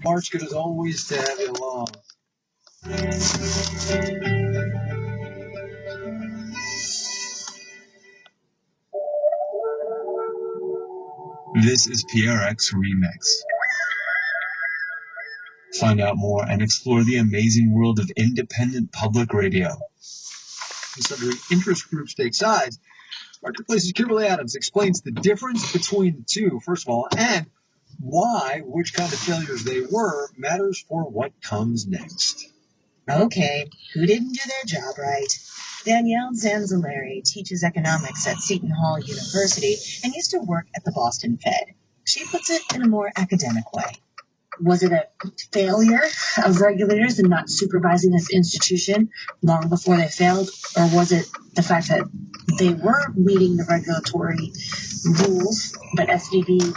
March, good as always to have you along. This is PRX Remix. Find out more and explore the amazing world of independent public radio. Under interest groups take sides, Marketplace's Kimberly Adams explains the difference between the two, first of all, and why which kind of failures they were matters for what comes next. Okay, who didn't do their job right? Danielle Zanzalari teaches economics at Seton Hall University and used to work at the Boston Fed. She puts it in a more academic way. Was it a failure of regulators in not supervising this institution long before they failed, or was it the fact that they were meeting the regulatory rules, but SVB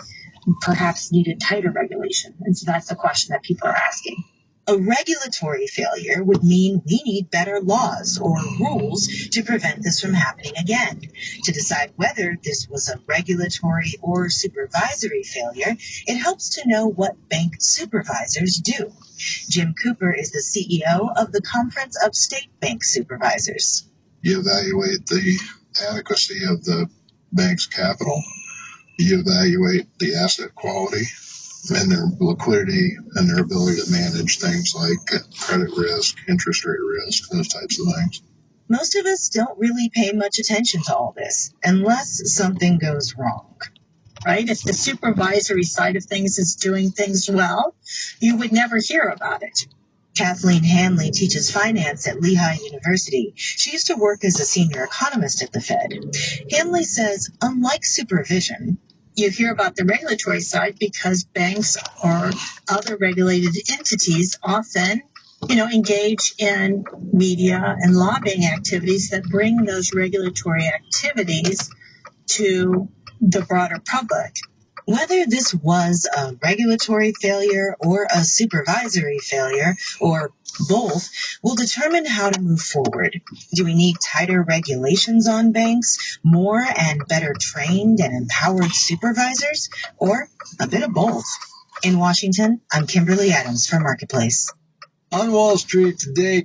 perhaps needed tighter regulation? And so that's the question that people are asking. A regulatory failure would mean we need better laws or rules to prevent this from happening again. To decide whether this was a regulatory or supervisory failure, it helps to know what bank supervisors do. Jim Cooper is the CEO of the Conference of State Bank Supervisors. You evaluate the adequacy of the bank's capital. You evaluate the asset quality and their liquidity and their ability to manage things like credit risk, interest rate risk, those types of things. Most of us don't really pay much attention to all this unless something goes wrong, right? If the supervisory side of things is doing things well, you would never hear about it. Kathleen Hanley teaches finance at Lehigh University. She used to work as a senior economist at the Fed. Hanley says, unlike supervision, you hear about the regulatory side because banks or other regulated entities often, engage in media and lobbying activities that bring those regulatory activities to the broader public. Whether this was a regulatory failure or a supervisory failure, or both, will determine how to move forward. Do we need tighter regulations on banks, more and better trained and empowered supervisors, or a bit of both? In Washington, I'm Kimberly Adams for Marketplace. On Wall Street today,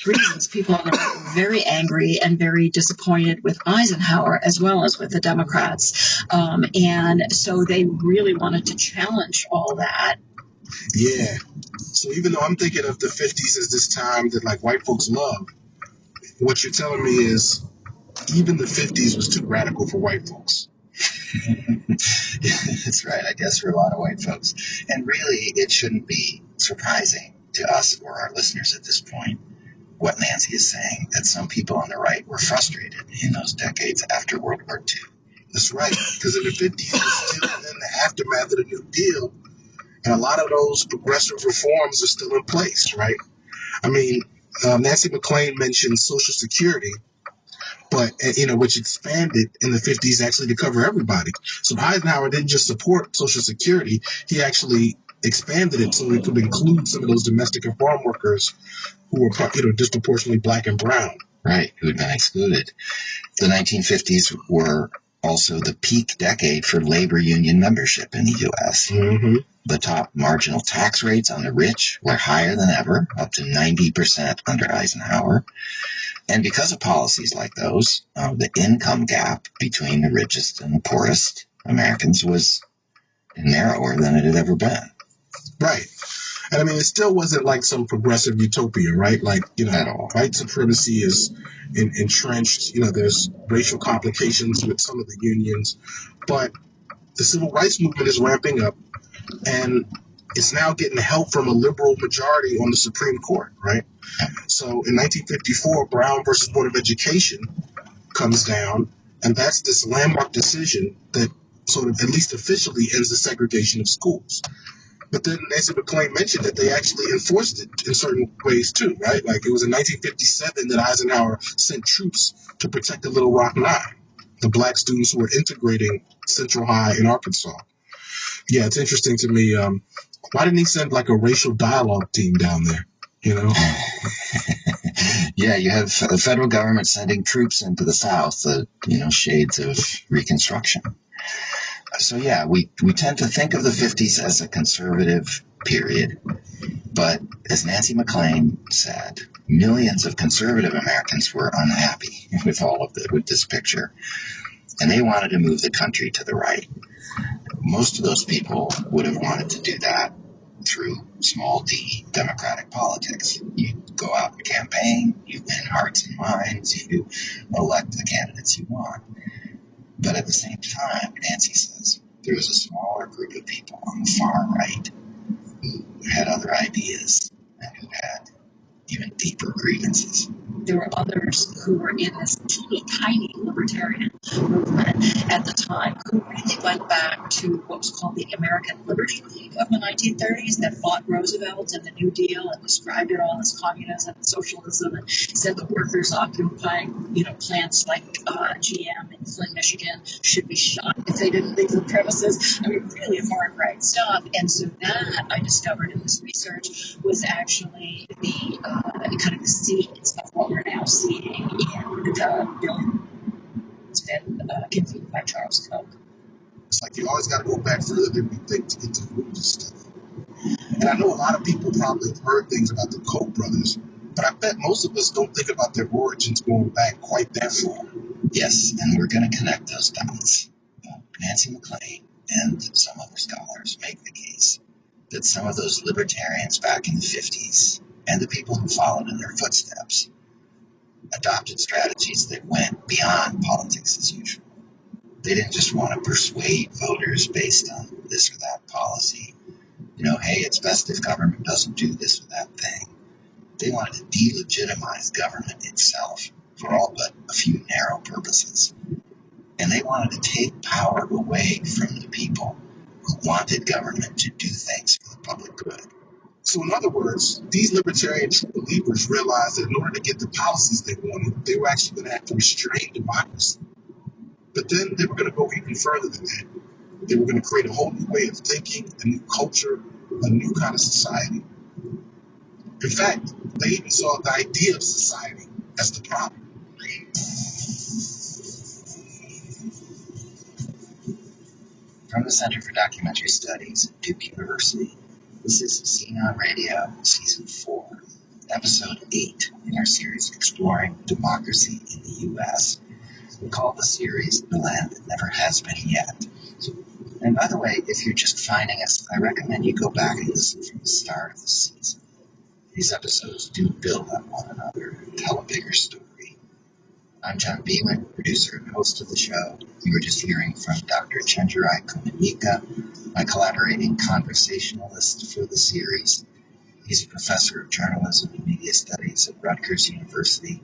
reasons people are very angry and very disappointed with Eisenhower as well as with the Democrats. And so they really wanted to challenge all that. Yeah. So even though I'm thinking of the 50s as this time that like white folks love, what you're telling me is even the 50s was too radical for white folks. That's right, I guess, for a lot of white folks. And really, it shouldn't be surprising to us or our listeners at this point what Nancy is saying, that some people on the right were frustrated in those decades after World War II. That's right, because in the 50s, we're still in the aftermath of the New Deal, and a lot of those progressive reforms are still in place, right? I mean, Nancy McClain mentioned Social Security, but, which expanded in the 50s actually to cover everybody. So Eisenhower didn't just support Social Security, he actually expanded it so it could include some of those domestic and farm workers who were, disproportionately black and brown. Right, who had been excluded. The 1950s were also the peak decade for labor union membership in the U.S. Mm-hmm. The top marginal tax rates on the rich were higher than ever, up to 90% under Eisenhower. And because of policies like those, the income gap between the richest and the poorest Americans was narrower than it had ever been. Right. And I mean, it still wasn't like some progressive utopia, right? Like, at all. White supremacy is entrenched. There's racial complications with some of the unions, but the civil rights movement is ramping up, and it's now getting help from a liberal majority on the Supreme Court, right? So in 1954, Brown versus Board of Education comes down, and that's this landmark decision that sort of, at least officially, ends the segregation of schools. But then Nancy McClain mentioned that they actually enforced it in certain ways too, right? Like it was in 1957 that Eisenhower sent troops to protect the Little Rock Nine, the black students who were integrating Central High in Arkansas. Yeah, it's interesting to me. Why didn't he send like a racial dialogue team down there? Yeah, you have the federal government sending troops into the South, shades of Reconstruction. So yeah, we tend to think of the 50s as a conservative period, but as Nancy MacLean said, millions of conservative Americans were unhappy with this picture, and they wanted to move the country to the right. Most of those people would have wanted to do that through small d democratic politics. You go out and campaign, you win hearts and minds, you elect the candidates you want. But at the same time, Nancy says, there was a smaller group of people on the far right who had other ideas and who had even deeper grievances. There were others who were in this teeny tiny libertarian movement at the time who really went back to what was called the American Liberty League of the 1930s that fought Roosevelt and the New Deal and described it all as communism and socialism and said the workers occupying, plants like GM in Flint, Michigan should be shot if they didn't leave the premises. I mean, really hard right stuff. And so that I discovered in this research was actually the kind of the seeds of what we're now seeing in the bill that's been convened by Charles Koch. It's like you always got to go back further than we think to get to the root of stuff. And I know a lot of people probably have heard things about the Koch brothers, but I bet most of us don't think about their origins going back quite that far. Yes, and we're going to connect those dots. Nancy MacLean and some other scholars make the case that some of those libertarians back in the 50s and the people who followed in their footsteps adopted strategies that went beyond politics as usual. They didn't just want to persuade voters based on this or that policy. Hey, it's best if government doesn't do this or that thing. They wanted to delegitimize government itself for all but a few narrow purposes. And they wanted to take power away from the people who wanted government to do things for the public good. So in other words, these libertarian true believers realized that in order to get the policies they wanted, they were actually going to have to restrain democracy. But then they were going to go even further than that. They were going to create a whole new way of thinking, a new culture, a new kind of society. In fact, they even saw the idea of society as the problem. From the Center for Documentary Studies at Duke University, this is Scene on Radio, Season 4, Episode 8 in our series Exploring Democracy in the U.S. We call the series The Land That Never Has Been Yet. And by the way, if you're just finding us, I recommend you go back and listen from the start of the season. These episodes do build on one another and tell a bigger story. I'm John Beeman, producer and host of the show. You were just hearing from Dr. Chenjerai Kumanyika, my collaborating conversationalist for the series. He's a professor of journalism and media studies at Rutgers University,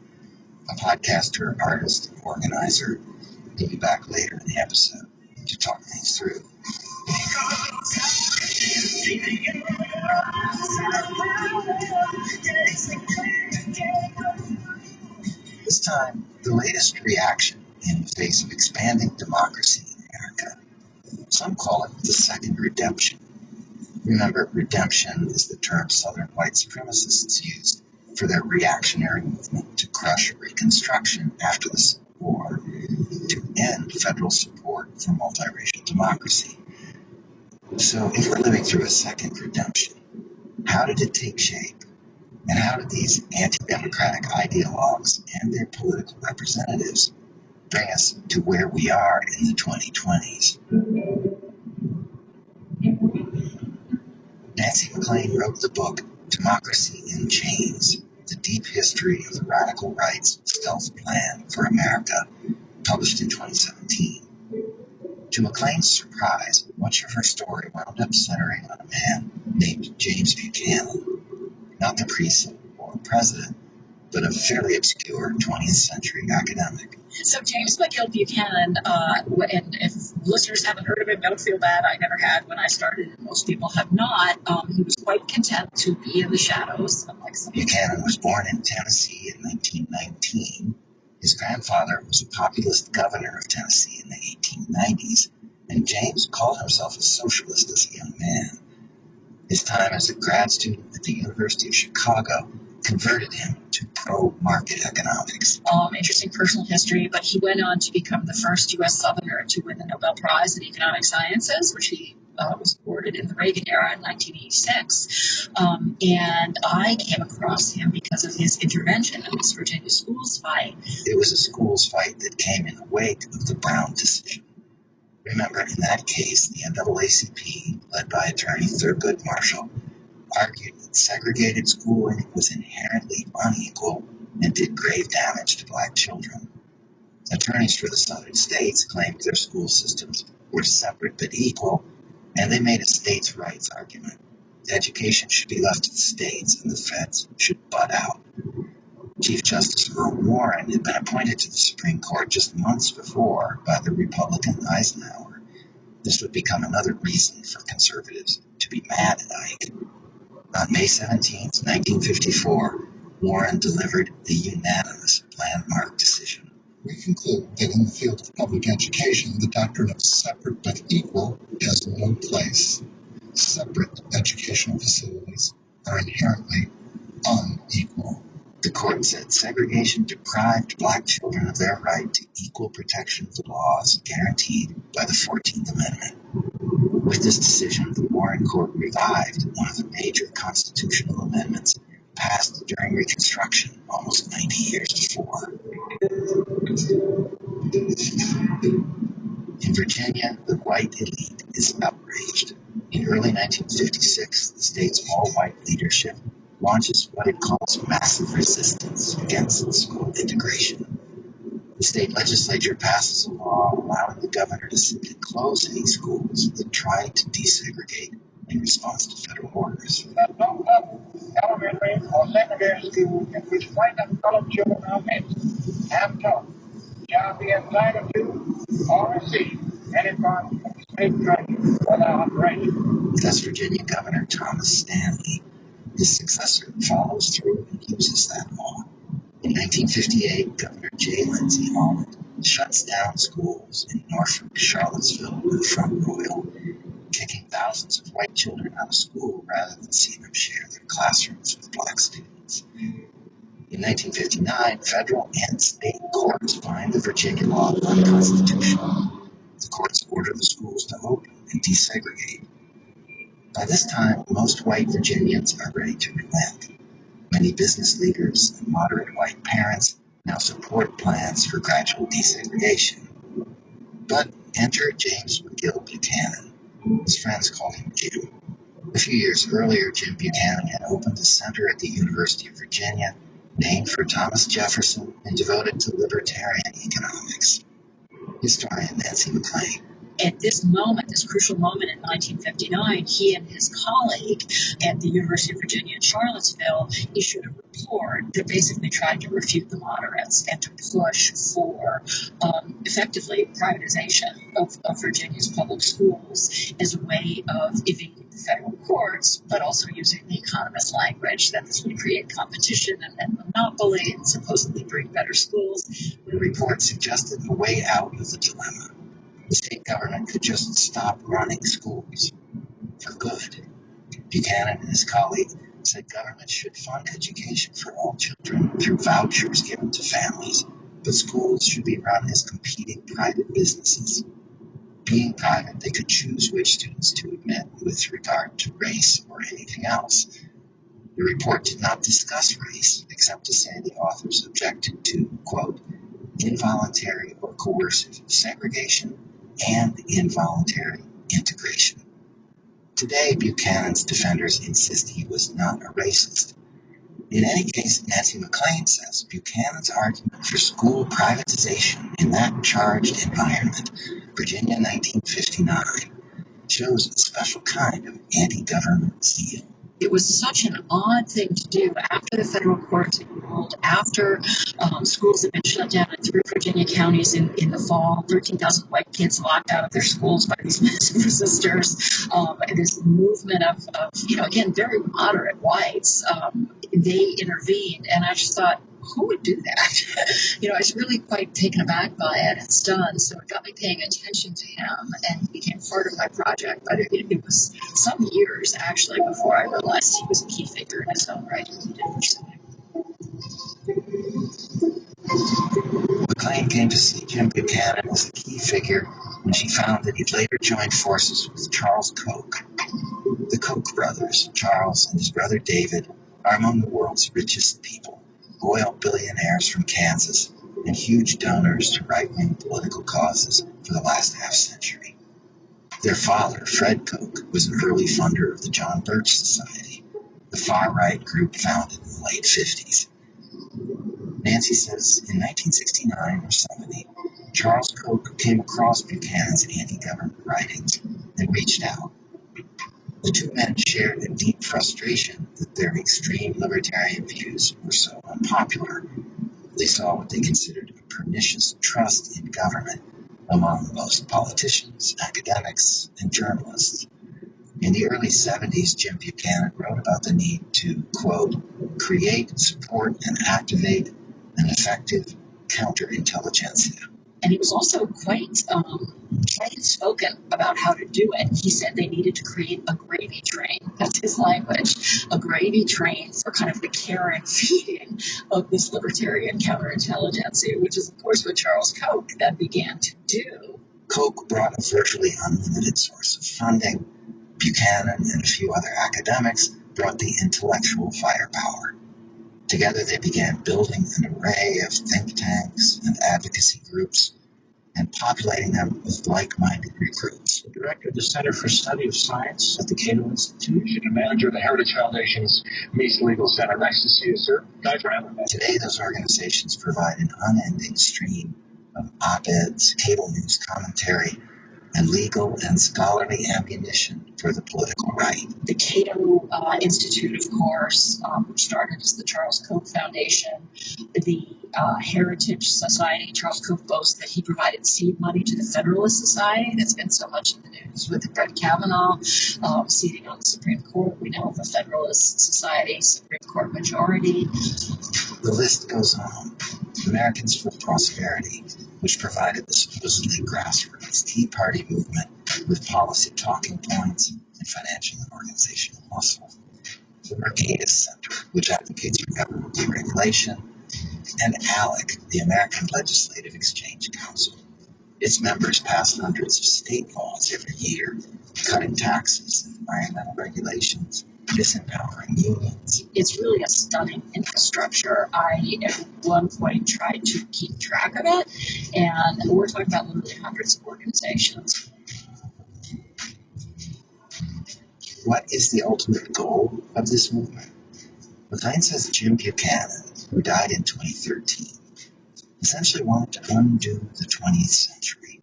a podcaster, artist, and organizer. He'll be back later in the episode to talk things through. This time, the latest reaction in the face of expanding democracy in America. Some call it the Second Redemption. Remember, redemption is the term Southern white supremacists used for their reactionary movement to crush Reconstruction after the Civil War, to end federal support for multiracial democracy. So if we're living through a second redemption, how did it take shape? And how did these anti-democratic ideologues and their political representatives bring us to where we are in the 2020s? Nancy MacLean wrote the book Democracy in Chains, The Deep History of the Radical Right's Stealth Plan for America, published in 2017. To MacLean's surprise, much of her story wound up centering on a man named James Buchanan, not the pre-Civil War president, but a fairly obscure 20th century academic. So James McGill Buchanan, and if listeners haven't heard of him, don't feel bad. I never had when I started, and most people have not. He was quite content to be in the shadows. Buchanan was born in Tennessee in 1919. His grandfather was a populist governor of Tennessee in the 1890s, and James called himself a socialist as a young man. His time as a grad student at the University of Chicago converted him to pro-market economics. Interesting personal history, but he went on to become the first U.S. Southerner to win the Nobel Prize in Economic Sciences, which he was awarded in the Reagan era in 1986. And I came across him because of his intervention in this Virginia schools fight. It was a schools fight that came in the wake of the Brown decision. Remember, in that case, the NAACP, led by attorney Thurgood Marshall, argued that segregated schooling was inherently unequal and did grave damage to black children. Attorneys for the southern states claimed their school systems were separate but equal, and they made a states' rights argument. Education should be left to the states, and the feds should butt out. Chief Justice Earl Warren had been appointed to the Supreme Court just months before by the Republican Eisenhower. This would become another reason for conservatives to be mad at Ike. On May 17, 1954, Warren delivered the unanimous landmark decision. We conclude that in the field of public education, the doctrine of separate but equal has no place. Separate educational facilities are inherently unequal. The court said segregation deprived black children of their right to equal protection of the laws guaranteed by the 14th Amendment. With this decision, the Warren Court revived one of the major constitutional amendments passed during Reconstruction almost 90 years before. In Virginia, the white elite is outraged. In early 1956, the state's all-white leadership launches what it calls massive resistance against school integration. The state legislature passes a law allowing the governor to simply close any schools that try to desegregate in response to federal orders. That no public, elementary, or secondary school in which white and colored children are mixed and taught shall be entitled to or receive any funds from state treasury without rate. That's Virginia Governor Thomas Stanley. His successor follows through and uses that law. In 1958, Governor J. Lindsay Holland shuts down schools in Norfolk, Charlottesville, and Front Royal, kicking thousands of white children out of school rather than see them share their classrooms with black students. In 1959, federal and state courts find the Virginia law unconstitutional. The courts order the schools to open and desegregate. By this time, most white Virginians are ready to relent. Many business leaders and moderate white parents now support plans for gradual desegregation. But enter James McGill Buchanan. His friends call him Jim. A few years earlier, Jim Buchanan had opened a center at the University of Virginia named for Thomas Jefferson and devoted to libertarian economics. Historian Nancy McLean. At this moment, this crucial moment in 1959, he and his colleague at the University of Virginia in Charlottesville issued a report that basically tried to refute the moderates and to push for effectively privatization of Virginia's public schools as a way of evading the federal courts, but also using the economist language that this would create competition and monopoly and supposedly bring better schools. The report suggested a way out of the dilemma. The state government could just stop running schools for good. Buchanan and his colleague said government should fund education for all children through vouchers given to families, but schools should be run as competing private businesses. Being private, they could choose which students to admit with regard to race or anything else. The report did not discuss race, except to say the authors objected to, quote, involuntary or coercive segregation and involuntary integration. Today, Buchanan's defenders insist he was not a racist. In any case, Nancy McLean says Buchanan's argument for school privatization in that charged environment, Virginia 1959, shows a special kind of anti-government zeal. It was such an odd thing to do after the federal courts had ruled, after schools had been shut down in 3 Virginia counties in the fall, 13,000 white kids locked out of their schools by these massive resistors, and this movement of, again, very moderate whites. They intervened, and I just thought, who would do that? I was really quite taken aback by it and stunned, so it got me paying attention to him, and he became part of my project. But it was some years, actually, before I realized he was a key figure in his own right, and he did much something. McLean came to see Jim Buchanan as a key figure when she found that he'd later joined forces with Charles Koch. The Koch brothers, Charles and his brother David, are among the world's richest people, oil billionaires from Kansas and huge donors to right-wing political causes for the last half-century. Their father, Fred Koch, was an early funder of the John Birch Society, the far-right group founded in the late 50s. Nancy says in 1969 or 70, Charles Koch came across Buchanan's anti-government writings and reached out. The two men shared a deep frustration that their extreme libertarian views were so unpopular. They saw what they considered a pernicious trust in government among most politicians, academics, and journalists. In the early 70s, Jim Buchanan wrote about the need to, quote, create, support, and activate an effective counterintelligentsia. And he was also quite spoken about how to do it. He said they needed to create a gravy train. That's his language. A gravy train for kind of the care and feeding of this libertarian counterintelligentsia, which is, of course, what Charles Koch then began to do. Koch brought a virtually unlimited source of funding. Buchanan and a few other academics brought the intellectual firepower. Together they began building an array of think tanks and advocacy groups and populating them with like-minded recruits. Director of the Center for Study of Science at the Cato Institute and manager of the Heritage Foundation's Meese Legal Center. Nice to see you, sir. Thanks for having me. Today, those organizations provide an unending stream of op-eds, cable news commentary, and legal and scholarly ammunition for the political right. The Cato Institute, of course, which started as the Charles Koch Foundation, the Heritage Society. Charles Koch boasts that he provided seed money to the Federalist Society. That's been so much in the news with Brett Kavanaugh seating on the Supreme Court. We now have a Federalist Society Supreme Court majority. The list goes on. Americans for Prosperity, which provided the supposedly grassroots Tea Party movement with policy talking points and financial and organizational muscle. The Mercatus Center, which advocates for government deregulation, and ALEC, the American Legislative Exchange Council. Its members pass hundreds of state laws every year, cutting taxes and environmental regulations, disempowering unions. It's really a stunning infrastructure. I, at one point, tried to keep track of it, and we're talking about literally hundreds of organizations. What is the ultimate goal of this movement? McLean says Jim Buchanan, who died in 2013, essentially wanted to undo the 20th century,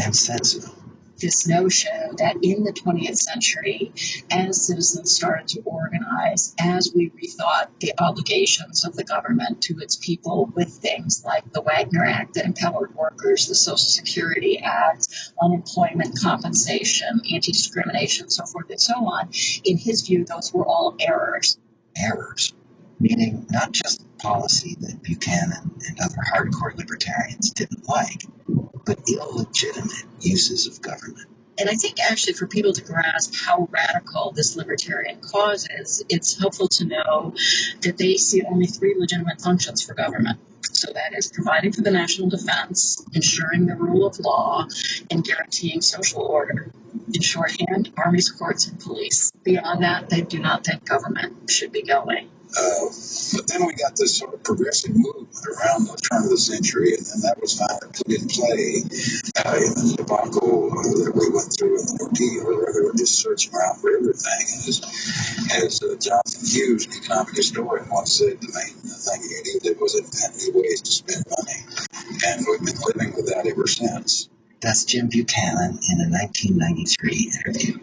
and said so. This notion that in the 20th century, as citizens started to organize, as we rethought the obligations of the government to its people with things like the Wagner Act that empowered workers, the Social Security Act, unemployment compensation, anti-discrimination, so forth and so on, in his view, those were all errors. Errors, meaning not just policy that Buchanan and other hardcore libertarians didn't like, but illegitimate uses of government. And I think actually for people to grasp how radical this libertarian cause is, it's helpful to know that they see only three legitimate functions for government. So that is providing for the national defense, ensuring the rule of law, and guaranteeing social order. In shorthand, armies, courts, and police. Beyond that, they do not think government should be going. But then we got this sort of progressive movement around the turn of the century, and then that was finally put in play in the debacle that we went through in the ordeal, where they were just searching around for everything. And as Jonathan Hughes, an economic historian, once said, the main thing you needed was new ways to spend money. And we've been living with that ever since. That's Jim Buchanan in a 1993 interview.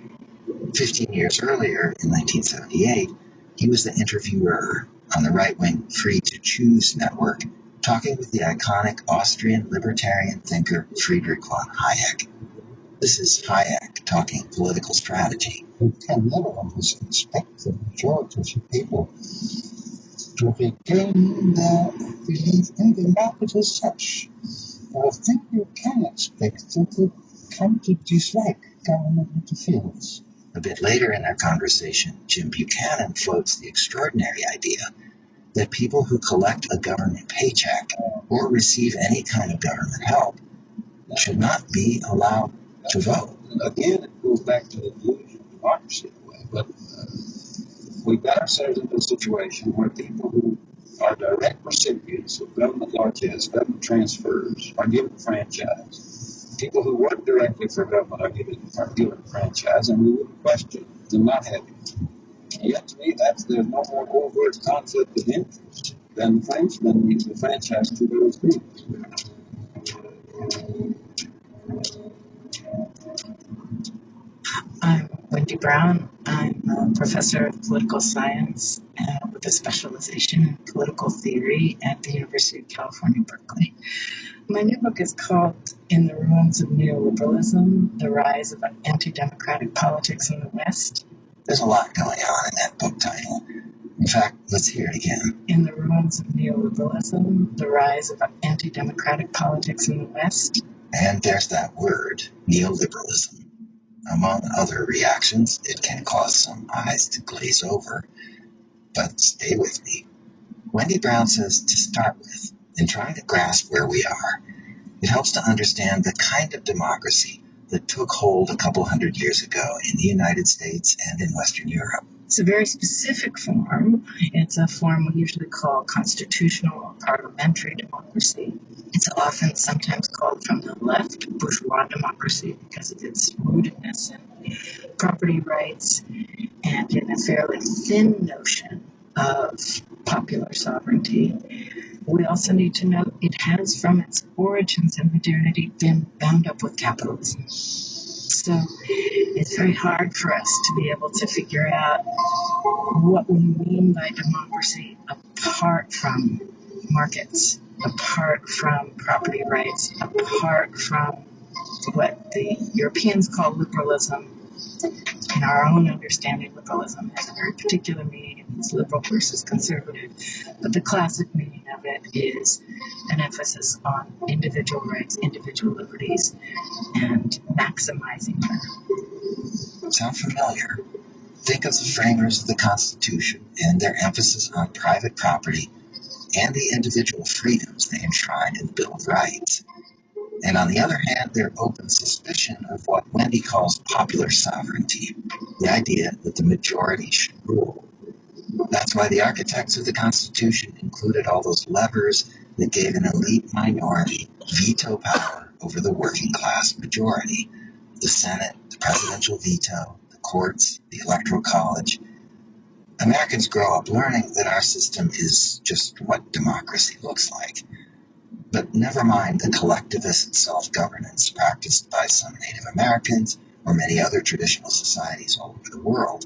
15 years earlier, in 1978, he was the interviewer on the right-wing Free to Choose network, talking with the iconic Austrian libertarian thinker Friedrich von Hayek. This is Hayek talking political strategy. You can never always expect the majority of the people to regain their belief in the market as such. I think you can expect them to come to dislike government interference. A bit later in our conversation, Jim Buchanan floats the extraordinary idea that people who collect a government paycheck or receive any kind of government help should not be allowed to vote. Again, it goes back to the illusion of democracy in a way, but we've got ourselves into a situation where people who are direct recipients of government largesse, government transfers, are given franchise. People who work directly for government are given franchise, and we wouldn't question them not having it. Yet to me, there's no more overt conflict of interest than the franchise to those groups. I'm Wendy Brown. I'm a professor of political science with a specialization in political theory at the University of California, Berkeley. My new book is called In the Ruins of Neoliberalism, The Rise of Anti-Democratic Politics in the West. There's a lot going on in that book title. In fact, let's hear it again. In the Ruins of Neoliberalism, The Rise of Anti-Democratic Politics in the West. And there's that word, neoliberalism. Among other reactions, it can cause some eyes to glaze over. But stay with me. Wendy Brown says to start with, in trying to grasp where we are, it helps to understand the kind of democracy that took hold a couple hundred years ago in the United States and in Western Europe. It's a very specific form. It's a form we usually call constitutional or parliamentary democracy. It's often sometimes called from the left bourgeois democracy because of its rootedness in property rights and in a fairly thin notion of popular sovereignty. We also need to note it has from its origins in modernity been bound up with capitalism. So it's very hard for us to be able to figure out what we mean by democracy apart from markets, apart from property rights, apart from what the Europeans call liberalism. In our own understanding, liberalism has a very particular meaning. It's liberal versus conservative. But the classic meaning of it is an emphasis on individual rights, individual liberties, and maximizing them. Sound familiar? Think of the framers of the Constitution and their emphasis on private property and the individual freedoms they enshrined in the Bill of Rights. And on the other hand, their open suspicion of what Wendy calls popular sovereignty, the idea that the majority should rule. That's why the architects of the Constitution included all those levers that gave an elite minority veto power over the working class majority. The Senate, the presidential veto, the courts, the Electoral College. Americans grow up learning that our system is just what democracy looks like. But never mind the collectivist self-governance practiced by some Native Americans or many other traditional societies all over the world.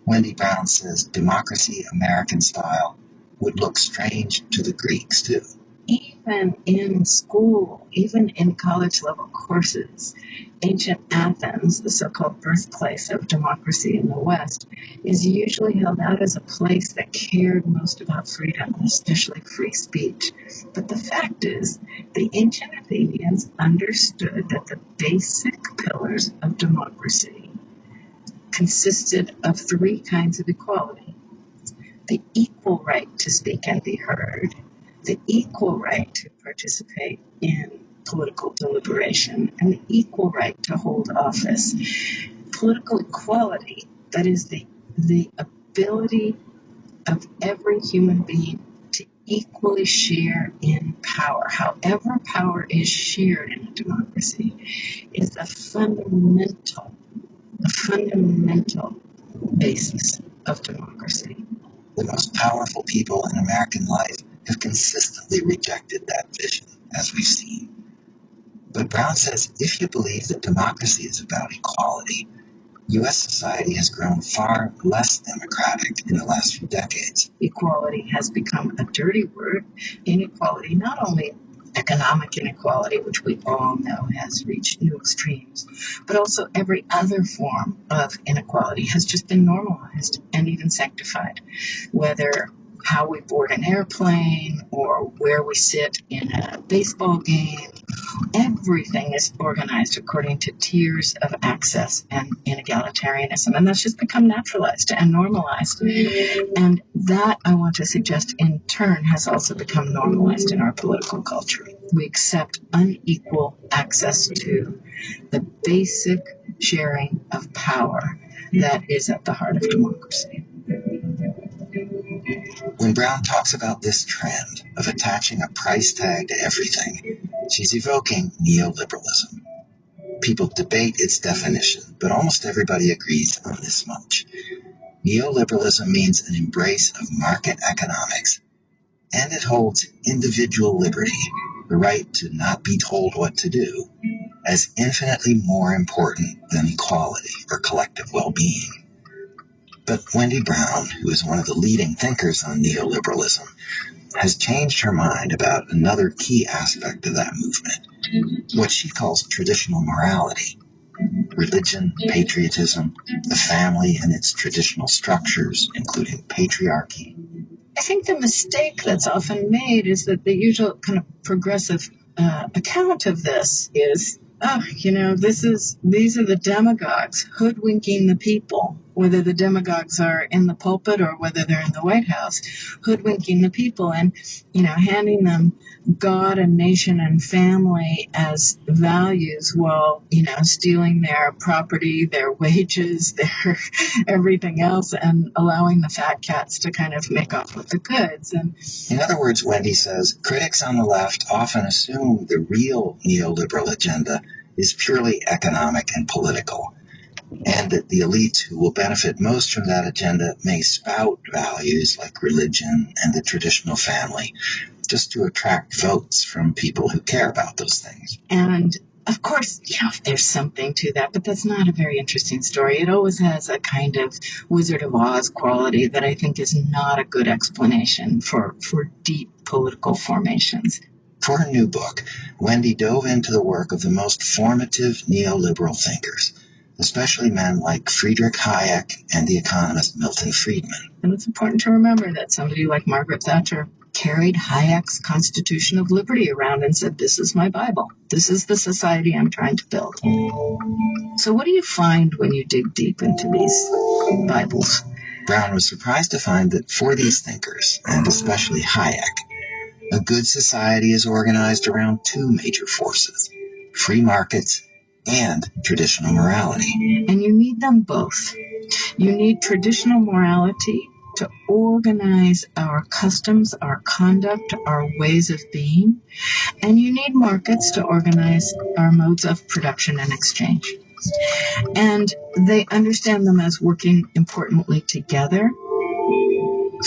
Wendy Brown says democracy, American style, would look strange to the Greeks too. Even in school, even in college-level courses, ancient Athens, the so-called birthplace of democracy in the West, is usually held out as a place that cared most about freedom, especially free speech. But the fact is, the ancient Athenians understood that the basic pillars of democracy consisted of three kinds of equality: the equal right to speak and be heard, the equal right to participate in political deliberation, and the equal right to hold office. Political equality, that is the ability of every human being to equally share in power, however power is shared in a democracy, is the fundamental basis of democracy. The most powerful people in American life have consistently rejected that vision, as we've seen. But Brown says if you believe that democracy is about equality, U.S. society has grown far less democratic in the last few decades. Equality has become a dirty word. Inequality, not only economic inequality, which we all know has reached new extremes, but also every other form of inequality has just been normalized and even sanctified, whether how we board an airplane or where we sit in a baseball game Everything is organized according to tiers of access and in egalitarianism, and that's just become naturalized and normalized. And that, I want to suggest, in turn, has also become normalized in our political culture. We accept unequal access to the basic sharing of power that is at the heart of democracy. When Brown talks about this trend of attaching a price tag to everything, she's evoking neoliberalism. People debate its definition, but almost everybody agrees on this much. Neoliberalism means an embrace of market economics, and it holds individual liberty, the right to not be told what to do, as infinitely more important than equality or collective well-being. But Wendy Brown, who is one of the leading thinkers on neoliberalism, has changed her mind about another key aspect of that movement, what she calls traditional morality. Religion, patriotism, the family and its traditional structures, including patriarchy. I think the mistake that's often made is that the usual kind of progressive account of this is, these are the demagogues hoodwinking the people, whether the demagogues are in the pulpit or whether they're in the White House, hoodwinking the people and, handing them God and nation and family as values while, stealing their property, their wages, their everything else, and allowing the fat cats to kind of make off with the goods. And in other words, Wendy says, critics on the left often assume the real neoliberal agenda is purely economic and political, and that the elites who will benefit most from that agenda may spout values like religion and the traditional family, just to attract votes from people who care about those things. And of course, there's something to that, but that's not a very interesting story. It always has a kind of Wizard of Oz quality that I think is not a good explanation for deep political formations. For her new book, Wendy dove into the work of the most formative neoliberal thinkers, especially men like Friedrich Hayek and the economist Milton Friedman. And it's important to remember that somebody like Margaret Thatcher carried Hayek's Constitution of Liberty around and said, this is my Bible. This is the society I'm trying to build. So what do you find when you dig deep into these Bibles? Brown was surprised to find that for these thinkers, and especially Hayek, a good society is organized around two major forces, free markets and traditional morality. And you need them both. You need traditional morality to organize our customs, our conduct, our ways of being. And you need markets to organize our modes of production and exchange. And they understand them as working importantly together.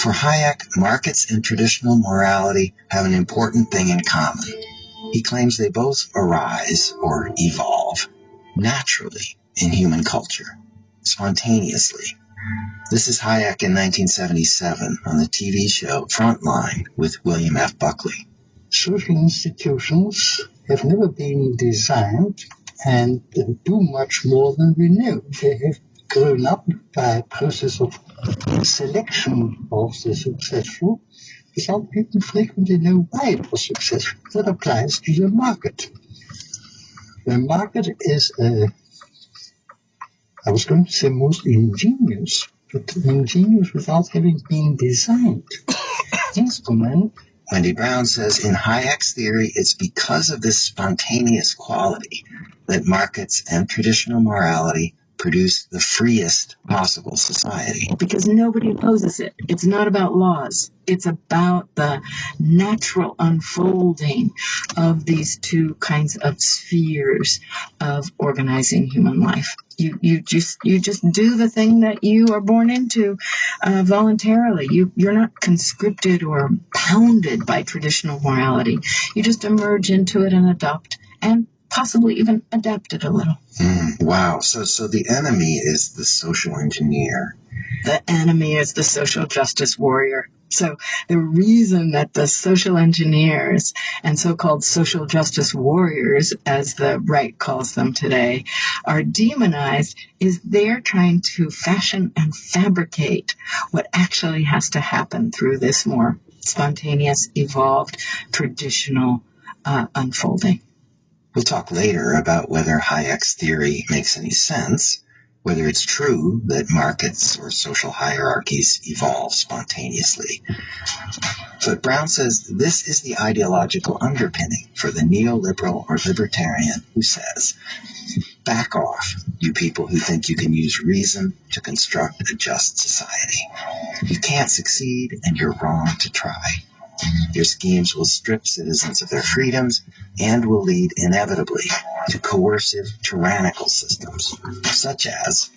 For Hayek, markets and traditional morality have an important thing in common. He claims they both arise, or evolve, naturally in human culture, spontaneously. This is Hayek in 1977 on the TV show Frontline with William F. Buckley. Social institutions have never been designed and do much more than renew. They have grown up by a process of selection of the successful without people frequently know why it was successful. That applies to the market. The market is I was going to say mostly ingenious, but ingenious without having been designed. Instrument. Wendy Brown says in Hayek's theory, it's because of this spontaneous quality that markets and traditional morality produce the freest possible society. Because nobody opposes it. It's not about laws. It's about the natural unfolding of these two kinds of spheres of organizing human life. You just do the thing that you are born into voluntarily. You're not conscripted or pounded by traditional morality. You just emerge into it and adopt and possibly even adapt it a little. Wow. So the enemy is the social engineer. The enemy is the social justice warrior. So the reason that the social engineers and so-called social justice warriors, as the right calls them today, are demonized is they're trying to fashion and fabricate what actually has to happen through this more spontaneous, evolved, traditional unfolding. We'll talk later about whether Hayek's theory makes any sense, whether it's true that markets or social hierarchies evolve spontaneously. But Brown says this is the ideological underpinning for the neoliberal or libertarian who says, back off, you people who think you can use reason to construct a just society. You can't succeed, and you're wrong to try. Your schemes will strip citizens of their freedoms and will lead inevitably to coercive, tyrannical systems, such as